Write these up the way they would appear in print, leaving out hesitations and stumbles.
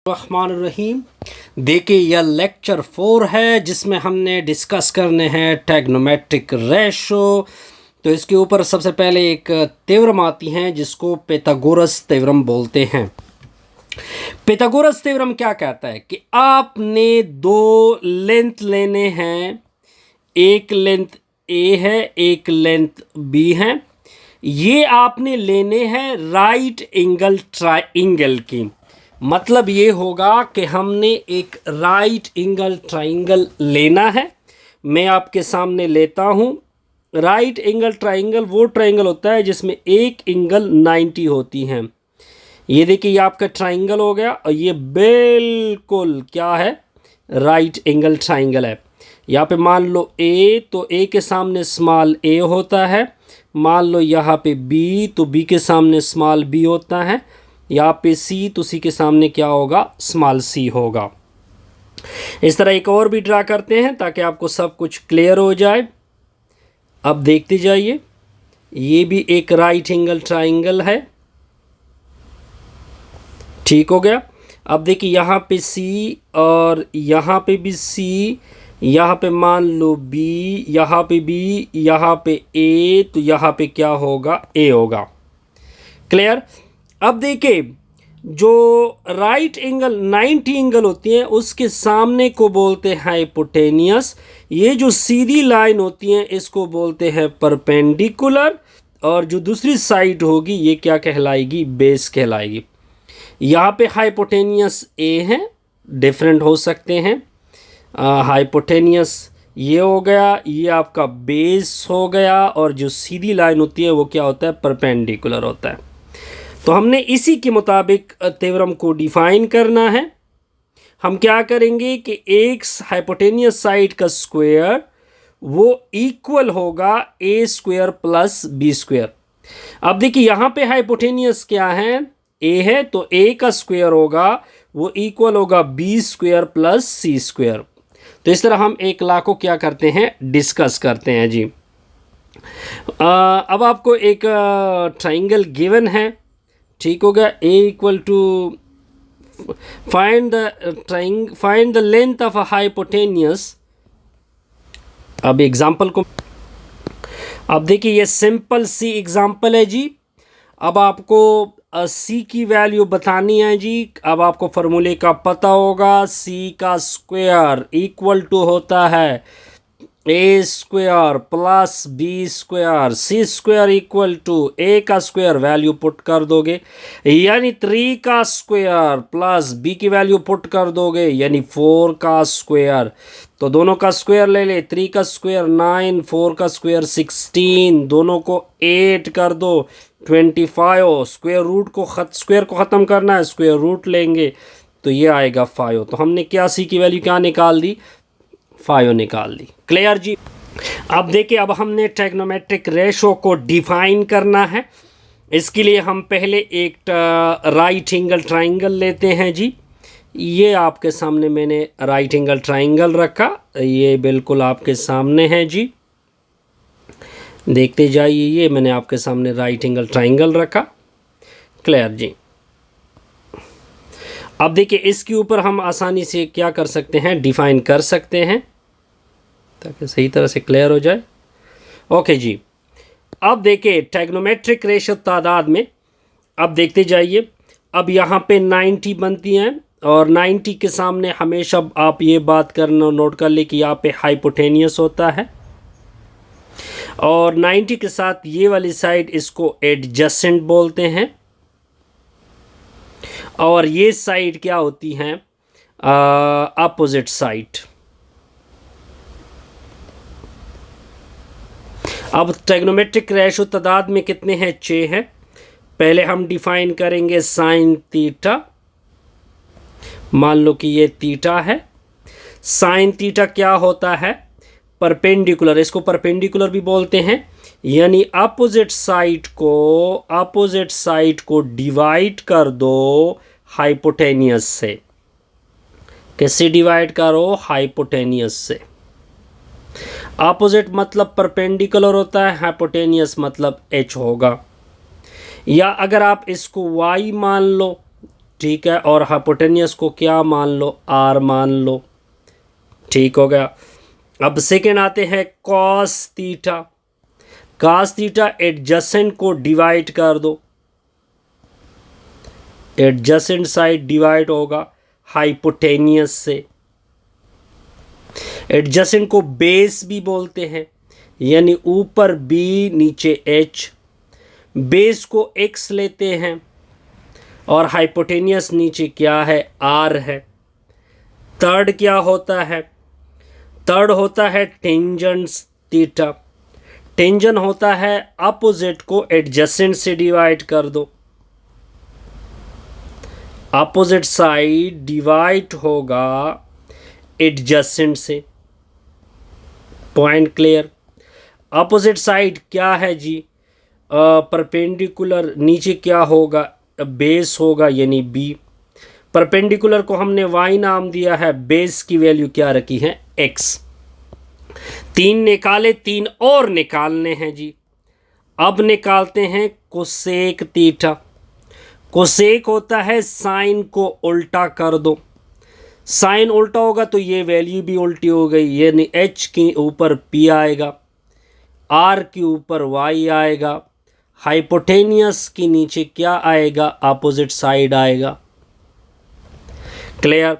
रहीम। देखिए यह लेक्चर 4 है जिसमें हमने डिस्कस करने हैं ट्रिग्नोमेट्रिक रेशो। तो इसके ऊपर सबसे पहले एक थ्योरम आती हैं जिसको पाइथागोरस थ्योरम बोलते हैं। पाइथागोरस थ्योरम क्या कहता है कि आपने दो लेंथ लेने हैं, एक लेंथ ए है एक लेंथ बी है। ये आपने लेने हैं राइट एंगल ट्राइंगल की। मतलब ये होगा कि हमने एक राइट एंगल ट्राइंगल लेना है। मैं आपके सामने लेता हूँ। राइट एंगल ट्राइंगल वो ट्राइंगल होता है जिसमें एक एंगल 90 होती हैं। ये देखिए ये आपका ट्राइंगल हो गया और ये बिल्कुल क्या है, राइट एंगल ट्राइंगल है। यहाँ पे मान लो ए, तो ए के सामने स्मॉल ए होता है। मान लो यहाँ पे बी, तो बी के सामने स्मॉल बी होता है। यहाँ पे सी, तो सी के सामने क्या होगा, स्मॉल सी होगा। इस तरह एक और भी ड्रा करते हैं ताकि आपको सब कुछ क्लियर हो जाए। अब देखते जाइए, ये भी एक राइट एंगल ट्राइंगल है, ठीक हो गया। अब देखिए यहाँ पे सी और यहाँ पे भी सी, यहाँ पे मान लो बी, यहाँ पे बी, यहाँ पे ए, तो यहाँ पे क्या होगा, ए होगा। क्लियर। अब देखिए जो राइट एंगल 90 एंगल होती हैं उसके सामने को बोलते हैं हाइपोटेनियस। ये जो सीधी लाइन होती हैं इसको बोलते हैं परपेंडिकुलर, और जो दूसरी साइड होगी ये क्या कहलाएगी, बेस कहलाएगी। यहाँ पे हाइपोटेनियस ए है, डिफरेंट हो सकते हैं। हाइपोटेनियस ये हो गया, ये आपका बेस हो गया, और जो सीधी लाइन होती है वो क्या होता है, परपेंडिकुलर होता है। तो हमने इसी के मुताबिक थ्योरम को डिफाइन करना है। हम क्या करेंगे कि एक हाइपोटेनियस साइड का स्क्वायर वो इक्वल होगा ए स्क्वायर प्लस बी स्क्वायर। अब देखिए यहाँ पे हाइपोटेनियस क्या है, ए है, तो ए का स्क्वायर होगा वो इक्वल होगा बी स्क्वायर प्लस सी स्क्वायर। तो इस तरह हम एक ला को क्या करते हैं, डिस्कस करते हैं जी। अब आपको एक ट्राइंगल गिवन है, ठीक हो गया। A equal to find the length of a hypotenuse. अब एग्जांपल को, अब देखिए ये सिंपल सी एग्जांपल है जी। अब आपको सी की वैल्यू बतानी है जी। अब आपको फॉर्मूले का पता होगा, सी का स्क्वायर इक्वल टू होता है A square plus B square, C square equal to A का स्क्वायर, वैल्यू पुट कर दोगे यानी 3 का स्क्वायर प्लस बी की वैल्यू पुट कर दोगे यानी 4 का स्क्वायर। तो दोनों का स्क्वायर ले ले, 3 का स्क्वायर 9, 4 का स्क्वायर 16, दोनों को 8 कर दो 25। स्क्वायर को ख़त्म करना है, स्क्वायर रूट लेंगे तो ये आएगा 5। तो हमने क्या सी की वैल्यू क्या निकाल दी, 5 निकाल दी। क्लियर जी। अब देखिए अब हमने ट्रिग्नोमेट्रिक रेशो को डिफाइन करना है। इसके लिए हम पहले एक राइट एंगल ट्राइंगल लेते हैं जी। ये आपके सामने मैंने राइट एंगल ट्राइंगल रखा, ये बिल्कुल आपके सामने है जी, देखते जाइए। ये मैंने आपके सामने राइट एंगल ट्राइंगल रखा। क्लियर जी। अब देखिए इसके ऊपर हम आसानी से क्या कर सकते हैं, डिफाइन कर सकते हैं ताकि सही तरह से क्लियर हो जाए। ओके जी। अब देखिए ट्रिग्नोमेट्रिक रेशो तादाद में, अब देखते जाइए। अब यहाँ पे 90 बनती हैं और 90 के सामने हमेशा आप ये बात करना नोट कर ले कि यहाँ पे हाइपोटेनियस होता है, और 90 के साथ ये वाली साइड इसको एडजेसेंट बोलते हैं, और ये साइड क्या होती हैं, अपोजिट साइड। अब ट्रिग्नोमेट्रिक रेशो तादाद में कितने हैं, 6 हैं। पहले हम डिफाइन करेंगे साइन थीटा। मान लो कि ये थीटा है। साइन थीटा क्या होता है, परपेंडिकुलर, इसको परपेंडिकुलर भी बोलते हैं, यानी अपोजिट साइड को डिवाइड कर दो हाइपोटेनियस से। कैसे डिवाइड करो, हाइपोटेनियस से। अपोजिट मतलब परपेंडिकुलर होता है, हाइपोटेनियस मतलब एच होगा। या अगर आप इसको y मान लो, ठीक है, और हाइपोटेनियस को क्या मान लो, आर मान लो। ठीक हो गया। अब सेकेंड आते हैं cos theta. Cos theta adjacent को डिवाइड कर दो, एडजेसेंट साइड डिवाइड होगा हाइपोटेनियस से। एडजेसेंट को बेस भी बोलते हैं, यानी ऊपर बी नीचे एच। बेस को एक्स लेते हैं और हाइपोटेनियस नीचे क्या है, आर है। थर्ड क्या होता है, थर्ड होता है टेंजेंट थीटा। टेंजेंट होता है अपोजिट को एडजेसेंट से डिवाइड कर दो, अपोजिट साइड डिवाइड होगा एडजेसेंट से। Point clear. अपोजिट साइड क्या है जी, परपेंडिकुलर नीचे क्या होगा, बेस होगा यानी बी। परपेंडिकुलर को हमने वाई नाम दिया है, बेस की वैल्यू क्या रखी है, एक्स। तीन निकाले, तीन और निकालने हैं जी। अब निकालते हैं कोसेक थीटा। कोसेक होता है साइन को उल्टा कर दो, साइन उल्टा होगा तो ये वैल्यू भी उल्टी हो गई, यानी एच के ऊपर पी आएगा, आर के ऊपर वाई आएगा, हाइपोटेनियस के नीचे क्या आएगा, अपोजिट साइड आएगा। क्लियर।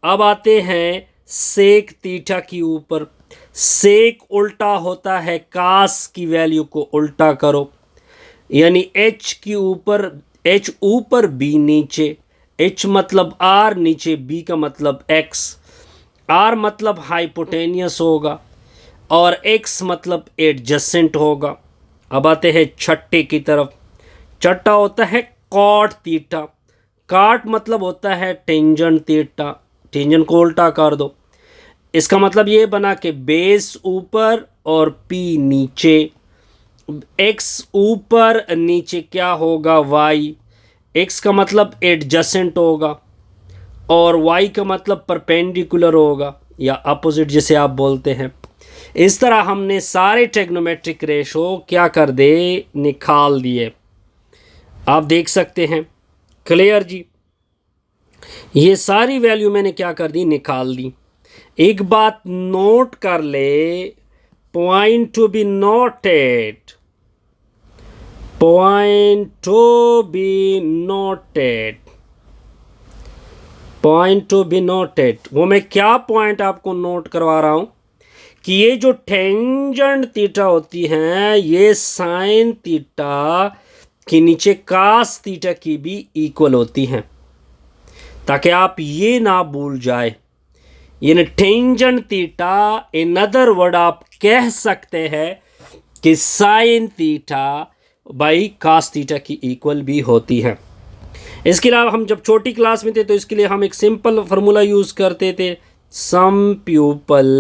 अब आते हैं सेक थीटा के ऊपर। सेक उल्टा होता है कास की वैल्यू को उल्टा करो, यानी एच के ऊपर, एच ऊपर बी नीचे, एच मतलब आर नीचे बी का मतलब एक्स। आर मतलब हाइपोटेनियस होगा और एक्स मतलब एडजेसेंट होगा। अब आते हैं छठे की तरफ। छठा होता है कॉट थीटा। कॉट मतलब होता है टेंजेंट थीटा। टेंजेंट को उल्टा कर दो, इसका मतलब ये बना कि बेस ऊपर और पी नीचे। एक्स ऊपर नीचे क्या होगा, वाई। एक्स का मतलब एडजेसेंट होगा और वाई का मतलब परपेंडिकुलर होगा या अपोजिट जिसे आप बोलते हैं। इस तरह हमने सारे ट्रिग्नोमेट्रिक रेशो क्या कर दे, निकाल दिए। आप देख सकते हैं। क्लियर जी। ये सारी वैल्यू मैंने क्या कर दी, निकाल दी। एक बात नोट कर ले, point to be noted, point to be noted, point to be noted. वो मैं क्या पॉइंट आपको नोट करवा रहा हूं कि ये जो टेंजेंट थीटा होती हैं ये साइन थीटा के नीचे कास थीटा की भी इक्वल होती हैं, ताकि आप ये ना भूल जाए। यानी tangent theta, in other word आप कह सकते हैं कि sine theta by cos theta की इक्वल भी होती है। इसके अलावा हम जब छोटी क्लास में थे तो इसके लिए हम एक सिंपल फार्मूला यूज़ करते थे, some people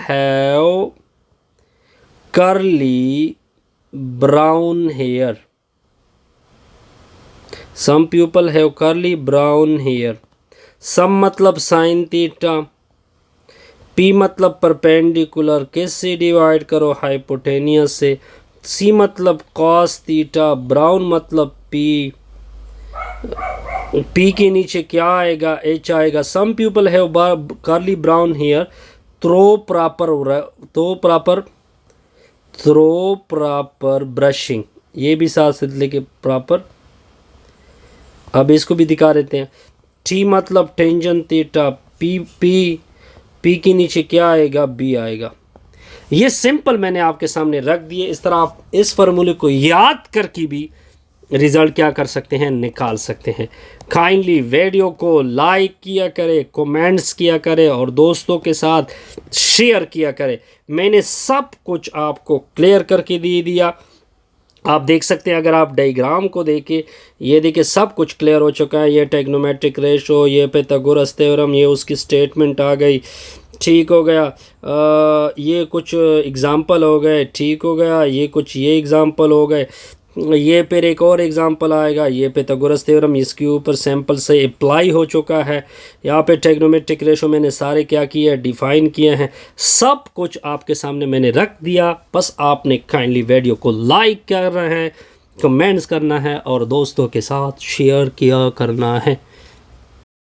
have curly brown hair. Some people have curly brown hair. Some मतलब साइन थीटा, पी मतलब परपेंडिकुलर, किस से डिवाइड करो, हाइपोटेनियस से। सी मतलब कॉस थीटा, ब्राउन मतलब पी, पी के नीचे क्या आएगा, एच आएगा। Some people have curly brown hair, through proper brushing, ये भी साथ से लेके प्रॉपर। अब इसको भी दिखा देते हैं। टी मतलब टेंजेंट थीटा, पी के नीचे क्या आएगा, बी आएगा। ये सिंपल मैंने आपके सामने रख दिए। इस तरह आप इस फार्मूले को याद करके भी रिज़ल्ट क्या कर सकते हैं, निकाल सकते हैं। काइंडली वीडियो को लाइक किया करें, कमेंट्स किया करें और दोस्तों के साथ शेयर किया करें। मैंने सब कुछ आपको क्लियर करके दे दिया। आप देख सकते हैं, अगर आप डायग्राम को देखें, ये देखिए सब कुछ क्लियर हो चुका है। ये ट्रिग्नोमेट्रिक रेशो, ये पाइथागोरस थ्योरम, ये उसकी स्टेटमेंट आ गई, ठीक हो गया। ये कुछ एग्जाम्पल हो गए, ठीक हो गया। ये कुछ ये एग्जाम्पल हो गए। ये फिर एक और एग्जांपल आएगा, ये पाइथागोरस थ्योरम इसके ऊपर सैंपल से अप्लाई हो चुका है। यहाँ पे ट्रिग्नोमेट्रिक रेशो मैंने सारे क्या किए हैं, डिफाइन किए हैं। सब कुछ आपके सामने मैंने रख दिया, बस आपने काइंडली वीडियो को लाइक कर रहे हैं, कमेंट्स करना है और दोस्तों के साथ शेयर किया करना है।